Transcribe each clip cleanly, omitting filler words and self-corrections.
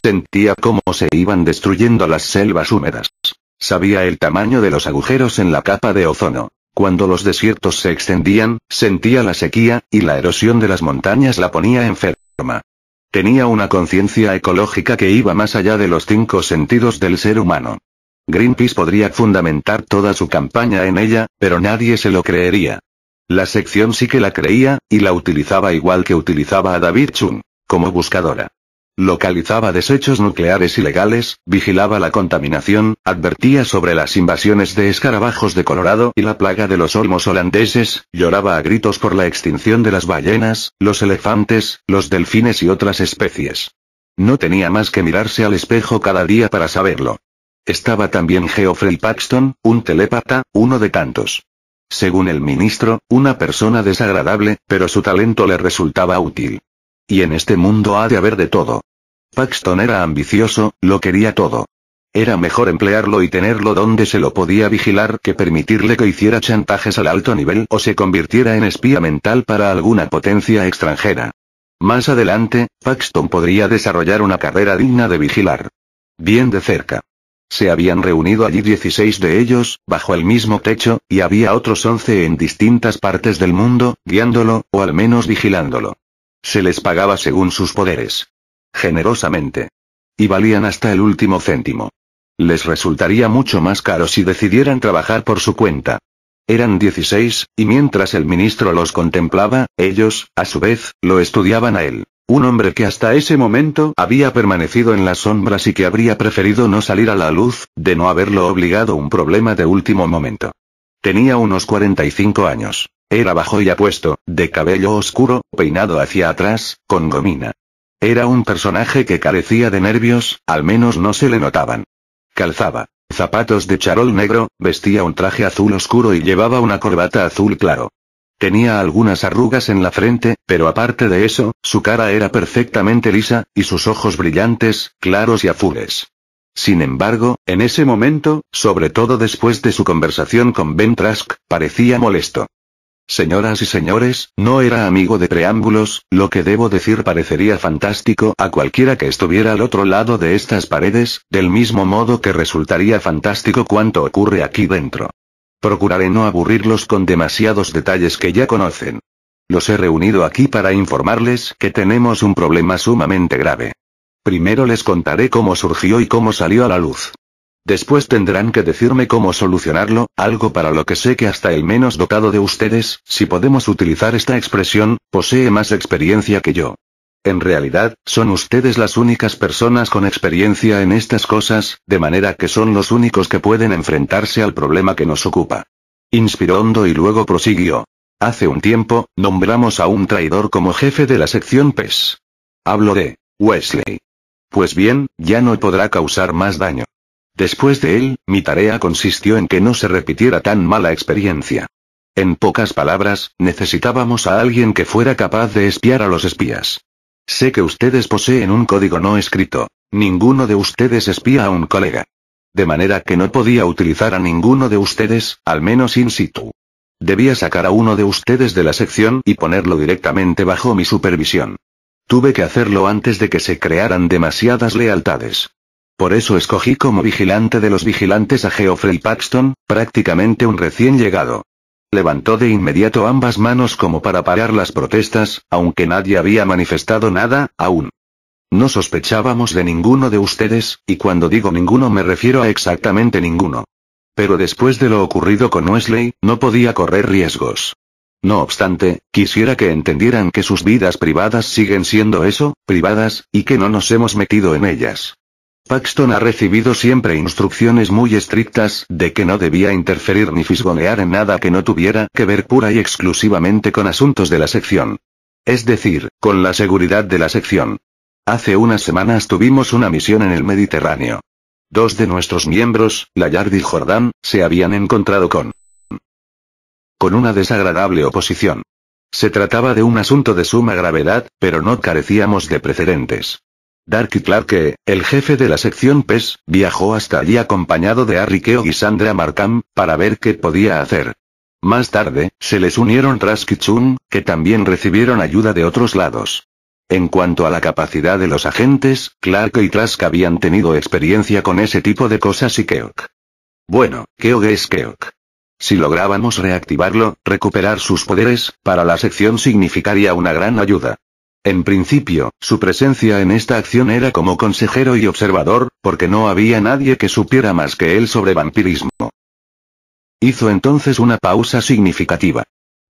Sentía cómo se iban destruyendo las selvas húmedas. Sabía el tamaño de los agujeros en la capa de ozono. Cuando los desiertos se extendían, sentía la sequía, y la erosión de las montañas la ponía enferma. Tenía una conciencia ecológica que iba más allá de los 5 sentidos del ser humano. Greenpeace podría fundamentar toda su campaña en ella, pero nadie se lo creería. La sección sí que la creía, y la utilizaba igual que utilizaba a David Chung, como buscadora. Localizaba desechos nucleares ilegales, vigilaba la contaminación, advertía sobre las invasiones de escarabajos de Colorado y la plaga de los olmos holandeses, lloraba a gritos por la extinción de las ballenas, los elefantes, los delfines y otras especies. No tenía más que mirarse al espejo cada día para saberlo. Estaba también Geoffrey Paxton, un telépata, uno de tantos. Según el ministro, una persona desagradable, pero su talento le resultaba útil. Y en este mundo ha de haber de todo. Paxton era ambicioso, lo quería todo. Era mejor emplearlo y tenerlo donde se lo podía vigilar que permitirle que hiciera chantajes al alto nivel o se convirtiera en espía mental para alguna potencia extranjera. Más adelante, Paxton podría desarrollar una carrera digna de vigilar. Bien de cerca. Se habían reunido allí 16 de ellos, bajo el mismo techo, y había otros 11 en distintas partes del mundo, guiándolo, o al menos vigilándolo. Se les pagaba según sus poderes. Generosamente. Y valían hasta el último céntimo. Les resultaría mucho más caro si decidieran trabajar por su cuenta. Eran 16, y mientras el ministro los contemplaba, ellos, a su vez, lo estudiaban a él. Un hombre que hasta ese momento había permanecido en las sombras y que habría preferido no salir a la luz, de no haberlo obligado un problema de último momento. Tenía unos 45 años. Era bajo y apuesto, de cabello oscuro, peinado hacia atrás, con gomina. Era un personaje que carecía de nervios, al menos no se le notaban. Calzaba zapatos de charol negro, vestía un traje azul oscuro y llevaba una corbata azul claro. Tenía algunas arrugas en la frente, pero aparte de eso, su cara era perfectamente lisa, y sus ojos brillantes, claros y azules. Sin embargo, en ese momento, sobre todo después de su conversación con Ben Trask, parecía molesto. Señoras y señores, no era amigo de preámbulos, lo que debo decir parecería fantástico a cualquiera que estuviera al otro lado de estas paredes, del mismo modo que resultaría fantástico cuanto ocurre aquí dentro. Procuraré no aburrirlos con demasiados detalles que ya conocen. Los he reunido aquí para informarles que tenemos un problema sumamente grave. Primero les contaré cómo surgió y cómo salió a la luz. Después tendrán que decirme cómo solucionarlo, algo para lo que sé que hasta el menos dotado de ustedes, si podemos utilizar esta expresión, posee más experiencia que yo. En realidad, son ustedes las únicas personas con experiencia en estas cosas, de manera que son los únicos que pueden enfrentarse al problema que nos ocupa. Inspiró hondo y luego prosiguió. Hace un tiempo, nombramos a un traidor como jefe de la sección PES. Hablo de Wesley. Pues bien, ya no podrá causar más daño. Después de él, mi tarea consistió en que no se repitiera tan mala experiencia. En pocas palabras, necesitábamos a alguien que fuera capaz de espiar a los espías. Sé que ustedes poseen un código no escrito. Ninguno de ustedes espía a un colega. De manera que no podía utilizar a ninguno de ustedes, al menos in situ. Debía sacar a uno de ustedes de la sección y ponerlo directamente bajo mi supervisión. Tuve que hacerlo antes de que se crearan demasiadas lealtades. Por eso escogí como vigilante de los vigilantes a Geoffrey Paxton, prácticamente un recién llegado. Levantó de inmediato ambas manos como para parar las protestas, aunque nadie había manifestado nada, aún. No sospechábamos de ninguno de ustedes, y cuando digo ninguno me refiero a exactamente ninguno. Pero después de lo ocurrido con Wesley, no podía correr riesgos. No obstante, quisiera que entendieran que sus vidas privadas siguen siendo eso, privadas, y que no nos hemos metido en ellas. Paxton ha recibido siempre instrucciones muy estrictas de que no debía interferir ni fisgonear en nada que no tuviera que ver pura y exclusivamente con asuntos de la sección. Es decir, con la seguridad de la sección. Hace unas semanas tuvimos una misión en el Mediterráneo. 2 de nuestros miembros, Layard y Jordan, se habían encontrado con una desagradable oposición. Se trataba de un asunto de suma gravedad, pero no carecíamos de precedentes. Darky Clarke, el jefe de la sección PES, viajó hasta allí acompañado de Harry Keogh y Sandra Markham, para ver qué podía hacer. Más tarde, se les unieron Trask y Chung, que también recibieron ayuda de otros lados. En cuanto a la capacidad de los agentes, Clark y Trask habían tenido experiencia con ese tipo de cosas y Keok. Bueno, Keok es Keok. Si lográbamos reactivarlo, recuperar sus poderes, para la sección significaría una gran ayuda. En principio, su presencia en esta acción era como consejero y observador, porque no había nadie que supiera más que él sobre vampirismo. Hizo entonces una pausa significativa.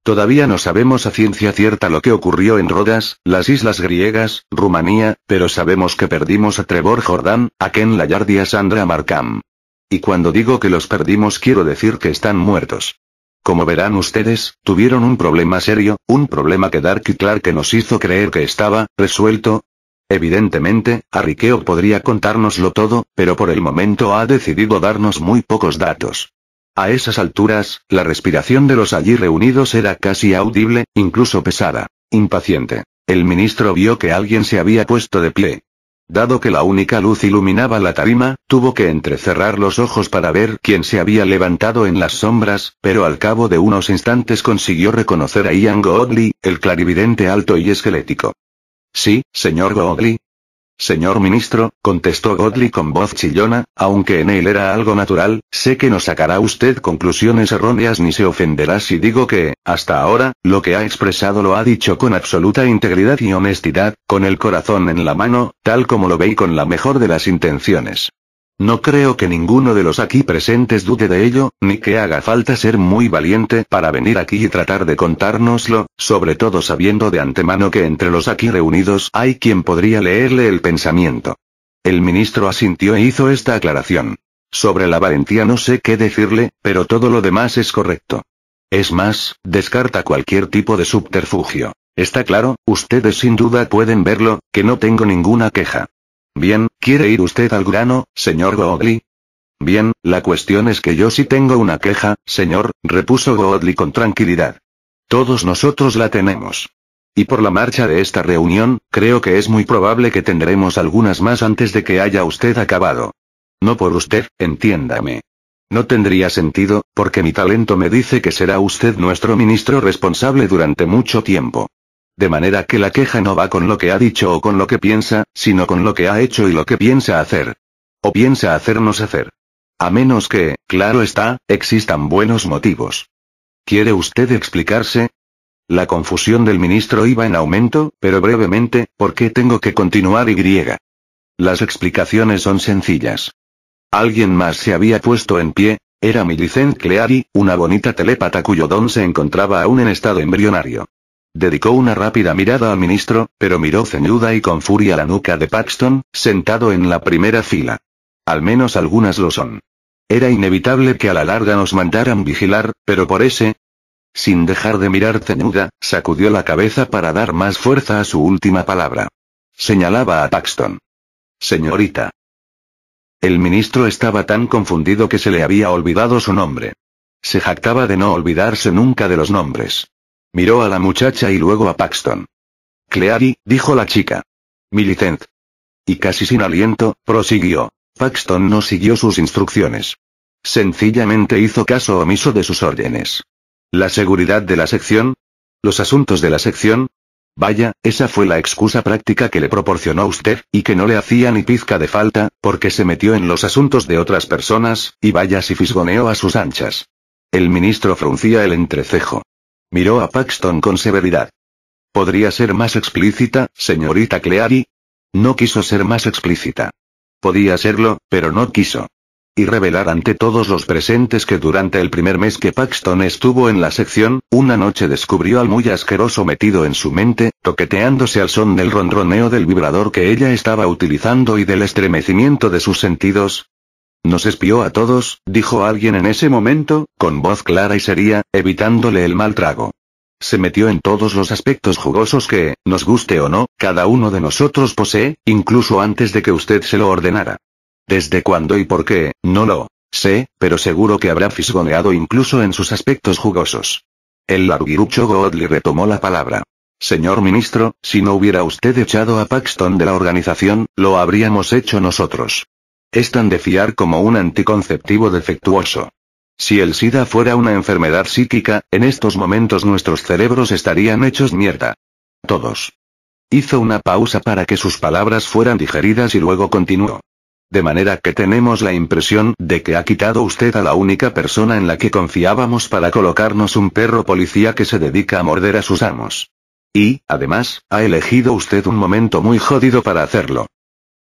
Todavía no sabemos a ciencia cierta lo que ocurrió en Rodas, las islas griegas, Rumanía, pero sabemos que perdimos a Trevor Jordan, a Ken Layard y a Sandra Markham. Y cuando digo que los perdimos quiero decir que están muertos. Como verán ustedes, tuvieron un problema serio, un problema que Dark y Clark nos hizo creer que estaba resuelto. Evidentemente, Arriqueo podría contárnoslo todo, pero por el momento ha decidido darnos muy pocos datos. A esas alturas, la respiración de los allí reunidos era casi audible, incluso pesada, impaciente. El ministro vio que alguien se había puesto de pie. Dado que la única luz iluminaba la tarima, tuvo que entrecerrar los ojos para ver quién se había levantado en las sombras, pero al cabo de unos instantes consiguió reconocer a Ian Godley, el clarividente alto y esquelético. Sí, señor Godley. Señor ministro, contestó Godley con voz chillona, aunque en él era algo natural, sé que no sacará usted conclusiones erróneas ni se ofenderá si digo que, hasta ahora, lo que ha expresado lo ha dicho con absoluta integridad y honestidad, con el corazón en la mano, tal como lo ve y con la mejor de las intenciones. No creo que ninguno de los aquí presentes dude de ello, ni que haga falta ser muy valiente para venir aquí y tratar de contárnoslo, sobre todo sabiendo de antemano que entre los aquí reunidos hay quien podría leerle el pensamiento. El ministro asintió e hizo esta aclaración. Sobre la valentía no sé qué decirle, pero todo lo demás es correcto. Es más, descarta cualquier tipo de subterfugio. Está claro, ustedes sin duda pueden verlo, que no tengo ninguna queja. Bien, ¿quiere ir usted al grano, señor Godley? Bien, la cuestión es que yo sí tengo una queja, señor, repuso Godley con tranquilidad. Todos nosotros la tenemos. Y por la marcha de esta reunión, creo que es muy probable que tendremos algunas más antes de que haya usted acabado. No por usted, entiéndame. No tendría sentido, porque mi talento me dice que será usted nuestro ministro responsable durante mucho tiempo. De manera que la queja no va con lo que ha dicho o con lo que piensa, sino con lo que ha hecho y lo que piensa hacer. O piensa hacernos hacer. A menos que, claro está, existan buenos motivos. ¿Quiere usted explicarse? La confusión del ministro iba en aumento, pero brevemente, ¿por qué tengo que continuar y? Las explicaciones son sencillas. Alguien más se había puesto en pie, era Millicent Cleary, una bonita telépata cuyo don se encontraba aún en estado embrionario. Dedicó una rápida mirada al ministro, pero miró ceñuda y con furia la nuca de Paxton, sentado en la primera fila. Al menos algunas lo son. Era inevitable que a la larga nos mandaran vigilar, pero por ese... Sin dejar de mirar ceñuda, sacudió la cabeza para dar más fuerza a su última palabra. Señalaba a Paxton. Señorita. El ministro estaba tan confundido que se le había olvidado su nombre. Se jactaba de no olvidarse nunca de los nombres. Miró a la muchacha y luego a Paxton. Cleary, dijo la chica. Millicent. Y casi sin aliento, prosiguió. Paxton no siguió sus instrucciones. Sencillamente hizo caso omiso de sus órdenes. ¿La seguridad de la sección? ¿Los asuntos de la sección? Vaya, esa fue la excusa práctica que le proporcionó usted, y que no le hacía ni pizca de falta, porque se metió en los asuntos de otras personas, y vaya si fisgoneó a sus anchas. El ministro fruncía el entrecejo. Miró a Paxton con severidad. ¿Podría ser más explícita, señorita Cleary? No quiso ser más explícita. Podía serlo, pero no quiso. Y revelar ante todos los presentes que durante el primer mes que Paxton estuvo en la sección, una noche descubrió al muy asqueroso metido en su mente, toqueteándose al son del ronroneo del vibrador que ella estaba utilizando y del estremecimiento de sus sentidos. Nos espió a todos, dijo alguien en ese momento, con voz clara y seria, evitándole el mal trago. Se metió en todos los aspectos jugosos que, nos guste o no, cada uno de nosotros posee, incluso antes de que usted se lo ordenara. ¿Desde cuándo y por qué? No lo sé, pero seguro que habrá fisgoneado incluso en sus aspectos jugosos. El larguirucho Godley retomó la palabra. Señor ministro, si no hubiera usted echado a Paxton de la organización, lo habríamos hecho nosotros. Es tan de fiar como un anticonceptivo defectuoso. Si el SIDA fuera una enfermedad psíquica, en estos momentos nuestros cerebros estarían hechos mierda. Todos. Hizo una pausa para que sus palabras fueran digeridas y luego continuó. De manera que tenemos la impresión de que ha quitado usted a la única persona en la que confiábamos para colocarnos un perro policía que se dedica a morder a sus amos. Y, además, ha elegido usted un momento muy jodido para hacerlo.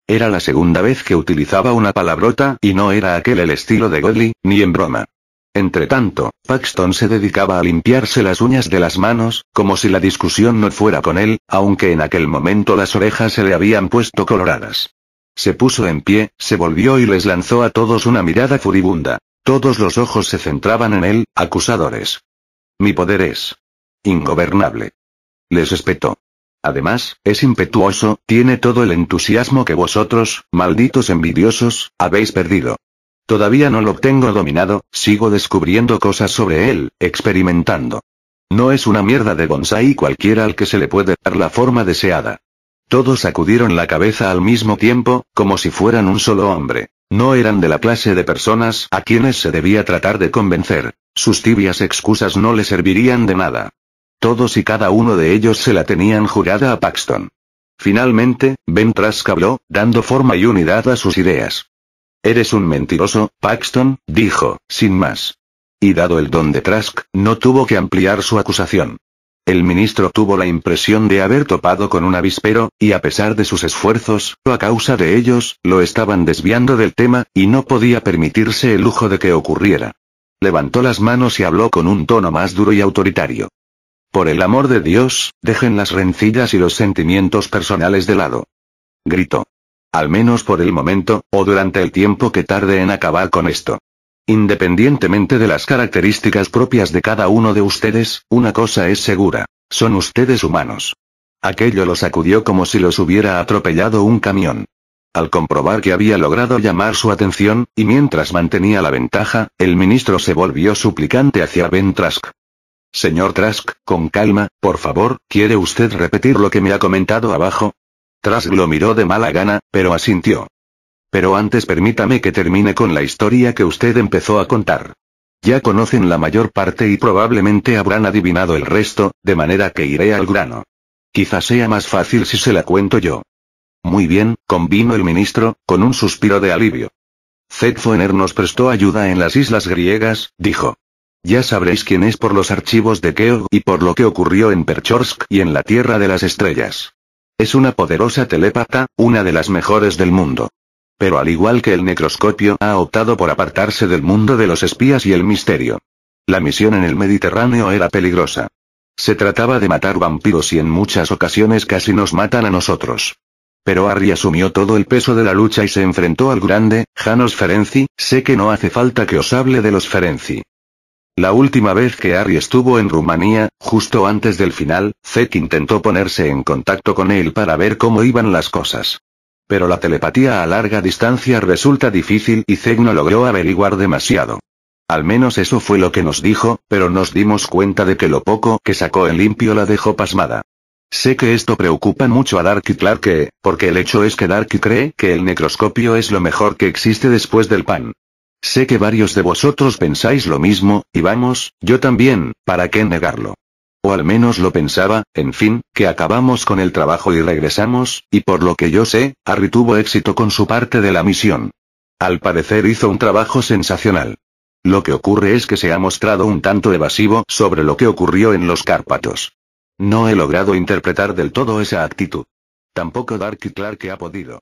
Era la segunda vez que utilizaba una palabrota y no era aquel el estilo de Godley, ni en broma. Entretanto, Paxton se dedicaba a limpiarse las uñas de las manos, como si la discusión no fuera con él, aunque en aquel momento las orejas se le habían puesto coloradas. Se puso en pie, se volvió y les lanzó a todos una mirada furibunda. Todos los ojos se centraban en él, acusadores. Mi poder es ingobernable. Les espetó. Además, es impetuoso, tiene todo el entusiasmo que vosotros, malditos envidiosos, habéis perdido. Todavía no lo tengo dominado, sigo descubriendo cosas sobre él, experimentando. No es una mierda de bonsái cualquiera al que se le puede dar la forma deseada. Todos sacudieron la cabeza al mismo tiempo, como si fueran un solo hombre. No eran de la clase de personas a quienes se debía tratar de convencer. Sus tibias excusas no le servirían de nada. Todos y cada uno de ellos se la tenían jurada a Paxton. Finalmente, Ben Trask habló, dando forma y unidad a sus ideas. Eres un mentiroso, Paxton, dijo, sin más. Y dado el don de Trask, no tuvo que ampliar su acusación. El ministro tuvo la impresión de haber topado con un avispero, y a pesar de sus esfuerzos, a causa de ellos, lo estaban desviando del tema, y no podía permitirse el lujo de que ocurriera. Levantó las manos y habló con un tono más duro y autoritario. Por el amor de Dios, dejen las rencillas y los sentimientos personales de lado. Gritó. Al menos por el momento, o durante el tiempo que tarde en acabar con esto. Independientemente de las características propias de cada uno de ustedes, una cosa es segura. Son ustedes humanos. Aquello lo sacudió como si los hubiera atropellado un camión. Al comprobar que había logrado llamar su atención, y mientras mantenía la ventaja, el ministro se volvió suplicante hacia Ben Trask. Señor Trask, con calma, por favor, ¿quiere usted repetir lo que me ha comentado abajo? Trask lo miró de mala gana, pero asintió. Pero antes permítame que termine con la historia que usted empezó a contar. Ya conocen la mayor parte y probablemente habrán adivinado el resto, de manera que iré al grano. Quizás sea más fácil si se la cuento yo. Muy bien, convino el ministro, con un suspiro de alivio. Zedfoner nos prestó ayuda en las islas griegas, dijo. Ya sabréis quién es por los archivos de Keog y por lo que ocurrió en Perchorsk y en la Tierra de las Estrellas. Es una poderosa telépata, una de las mejores del mundo. Pero al igual que el necroscopio, ha optado por apartarse del mundo de los espías y el misterio. La misión en el Mediterráneo era peligrosa. Se trataba de matar vampiros y en muchas ocasiones casi nos matan a nosotros. Pero Harry asumió todo el peso de la lucha y se enfrentó al grande, Janos Ferenci. Sé que no hace falta que os hable de los Ferenci. La última vez que Harry estuvo en Rumanía, justo antes del final, Zek intentó ponerse en contacto con él para ver cómo iban las cosas. Pero la telepatía a larga distancia resulta difícil y Zek no logró averiguar demasiado. Al menos eso fue lo que nos dijo, pero nos dimos cuenta de que lo poco que sacó en limpio la dejó pasmada. Sé que esto preocupa mucho a Darky Clarke, porque el hecho es que Darky cree que el necroscopio es lo mejor que existe después del pan. Sé que varios de vosotros pensáis lo mismo, y vamos, yo también, ¿para qué negarlo? O al menos lo pensaba, en fin, que acabamos con el trabajo y regresamos, y por lo que yo sé, Harry tuvo éxito con su parte de la misión. Al parecer hizo un trabajo sensacional. Lo que ocurre es que se ha mostrado un tanto evasivo sobre lo que ocurrió en los Cárpatos. No he logrado interpretar del todo esa actitud. Tampoco Darky Clarke ha podido.